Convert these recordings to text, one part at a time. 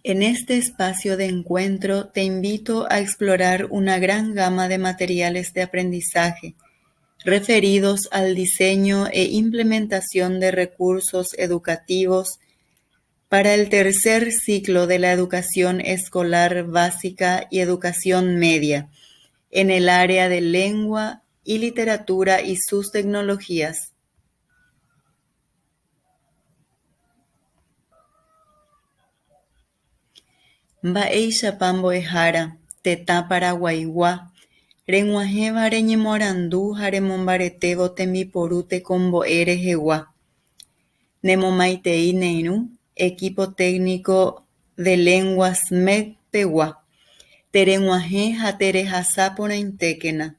En este espacio de encuentro te invito a explorar una gran gama de materiales de aprendizaje referidos al diseño e implementación de recursos educativos para el tercer ciclo de la educación escolar básica y educación media en el área de lengua y literatura y sus tecnologías. Mba'éichapa mbo'ehára, tetã Paraguaygua, reg̃uahẽva reñemoarandu ha remombaretévo tembiporu tekombo'e rehegua. Nemomaitei neirũ, equipo técnico de lenguas MEC pegua. Tereg̃uahẽ ha terehasa porãitékena.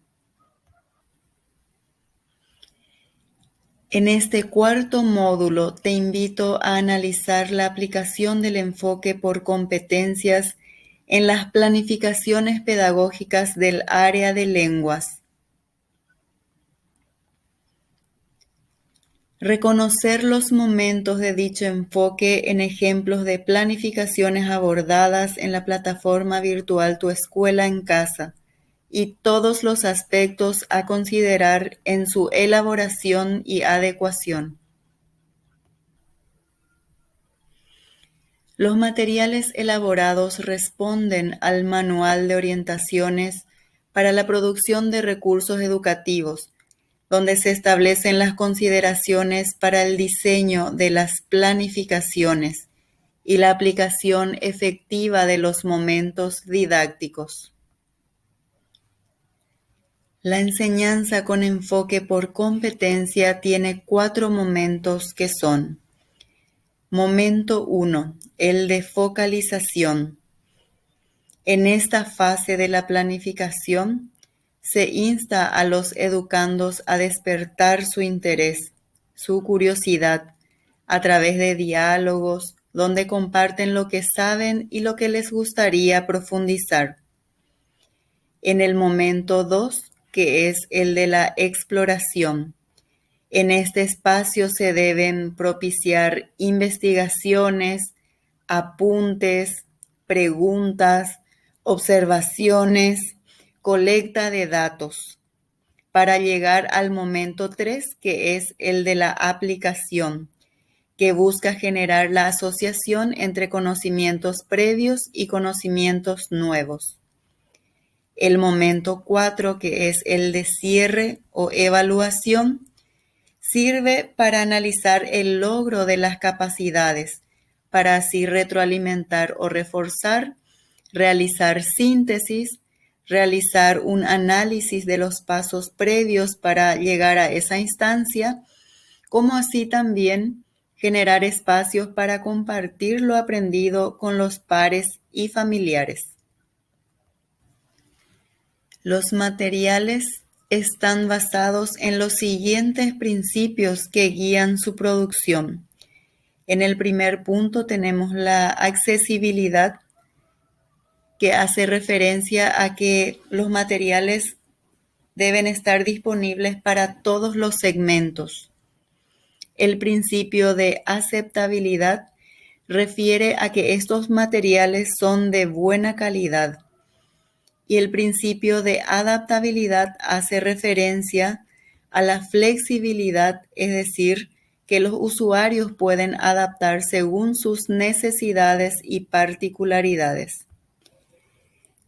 En este cuarto módulo te invito a analizar la aplicación del enfoque por competencias en las planificaciones pedagógicas del área de lenguas. Reconocer los momentos de dicho enfoque en ejemplos de planificaciones abordadas en la plataforma virtual Tu Escuela en Casa y todos los aspectos a considerar en su elaboración y adecuación. Los materiales elaborados responden al Manual de Orientaciones para la producción de recursos educativos, donde se establecen las consideraciones para el diseño de las planificaciones y la aplicación efectiva de los momentos didácticos. La enseñanza con enfoque por competencia tiene 4 momentos que son: Momento 1, el de focalización. En esta fase de la planificación, se insta a los educandos a despertar su interés, su curiosidad, a través de diálogos donde comparten lo que saben y lo que les gustaría profundizar. En el momento 2, que es el de la exploración, en este espacio se deben propiciar investigaciones, apuntes, preguntas, observaciones, colecta de datos, para llegar al momento 3, que es el de la aplicación, que busca generar la asociación entre conocimientos previos y conocimientos nuevos. El momento 4, que es el de cierre o evaluación, sirve para analizar el logro de las capacidades, para así retroalimentar o reforzar, realizar síntesis, realizar un análisis de los pasos previos para llegar a esa instancia, como así también generar espacios para compartir lo aprendido con los pares y familiares. Los materiales están basados en los siguientes principios que guían su producción. En el primer punto tenemos la accesibilidad, que hace referencia a que los materiales deben estar disponibles para todos los segmentos. El principio de aceptabilidad refiere a que estos materiales son de buena calidad. Y el principio de adaptabilidad hace referencia a la flexibilidad, es decir, que los usuarios pueden adaptar según sus necesidades y particularidades.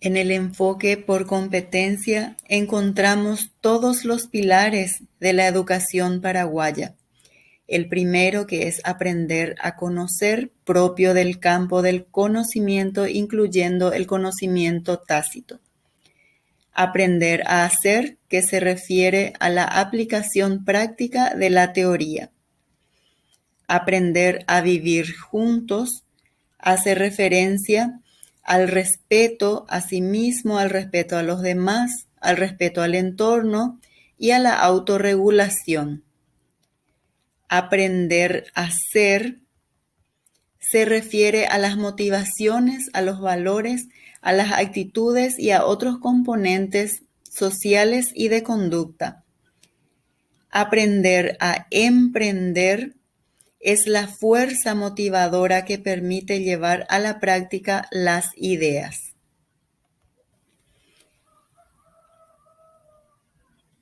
En el enfoque por competencia encontramos todos los pilares de la educación paraguaya. El primero, que es aprender a conocer, propio del campo del conocimiento, incluyendo el conocimiento tácito. Aprender a hacer, que se refiere a la aplicación práctica de la teoría. Aprender a vivir juntos hace referencia al respeto a sí mismo, al respeto a los demás, al respeto al entorno y a la autorregulación. Aprender a ser se refiere a las motivaciones, a los valores, a las actitudes y a otros componentes sociales y de conducta. Aprender a emprender es la fuerza motivadora que permite llevar a la práctica las ideas.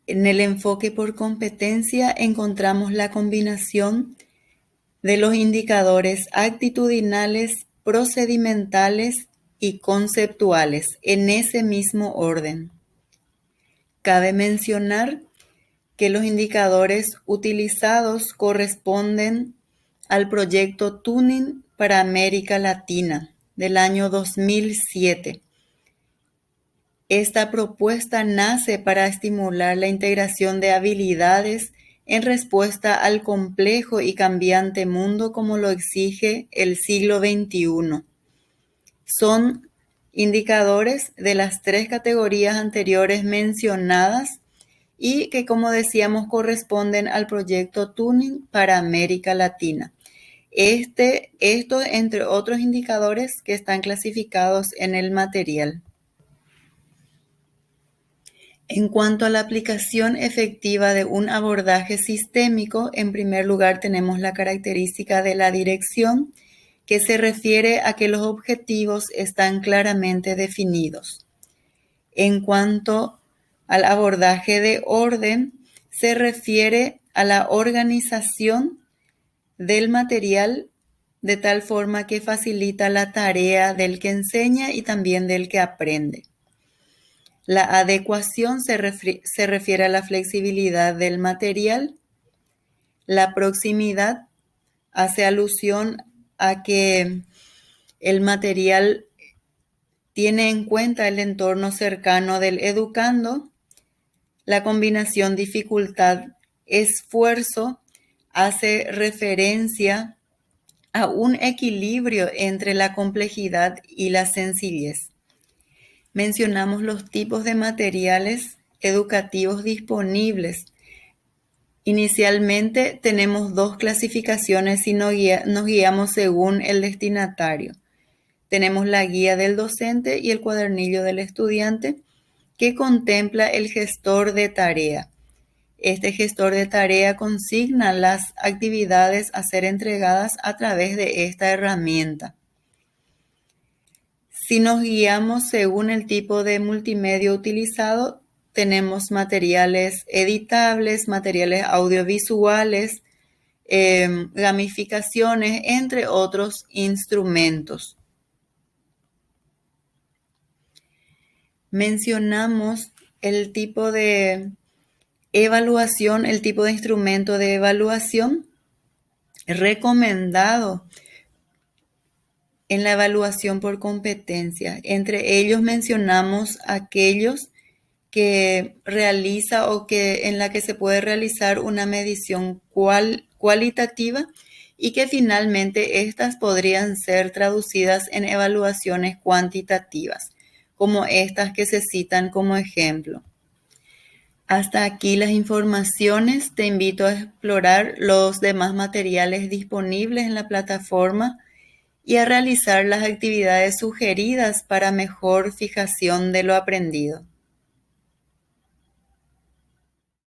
En el enfoque por competencia encontramos la combinación de los indicadores actitudinales, procedimentales y conceptuales en ese mismo orden. Cabe mencionar que los indicadores utilizados corresponden al proyecto Tuning para América Latina del año 2007. Esta propuesta nace para estimular la integración de habilidades en respuesta al complejo y cambiante mundo como lo exige el siglo XXI. Son indicadores de las 3 categorías anteriores mencionadas y que, como decíamos, corresponden al proyecto Tuning para América Latina. Esto entre otros indicadores que están clasificados en el material. En cuanto a la aplicación efectiva de un abordaje sistémico, en primer lugar tenemos la característica de la dirección, que se refiere a que los objetivos están claramente definidos. En cuanto al abordaje de orden, se refiere a la organización del material de tal forma que facilita la tarea del que enseña y también del que aprende. La adecuación se refiere a la flexibilidad del material. La proximidad hace alusión a que el material tiene en cuenta el entorno cercano del educando. La combinación dificultad-esfuerzo hace referencia a un equilibrio entre la complejidad y la sencillez. Mencionamos los tipos de materiales educativos disponibles. Inicialmente tenemos 2 clasificaciones y nos guiamos según el destinatario. Tenemos la guía del docente y el cuadernillo del estudiante, que contempla el gestor de tarea. Este gestor de tarea consigna las actividades a ser entregadas a través de esta herramienta. Si nos guiamos según el tipo de multimedia utilizado, tenemos materiales editables, materiales audiovisuales, gamificaciones, entre otros instrumentos. Mencionamos el tipo de evaluación, el tipo de instrumento de evaluación recomendado en la evaluación por competencia. Entre ellos mencionamos aquellos que realiza o que en la que se puede realizar una medición cualitativa y que finalmente estas podrían ser traducidas en evaluaciones cuantitativas, como estas que se citan como ejemplo. Hasta aquí las informaciones. Te invito a explorar los demás materiales disponibles en la plataforma y a realizar las actividades sugeridas para mejor fijación de lo aprendido.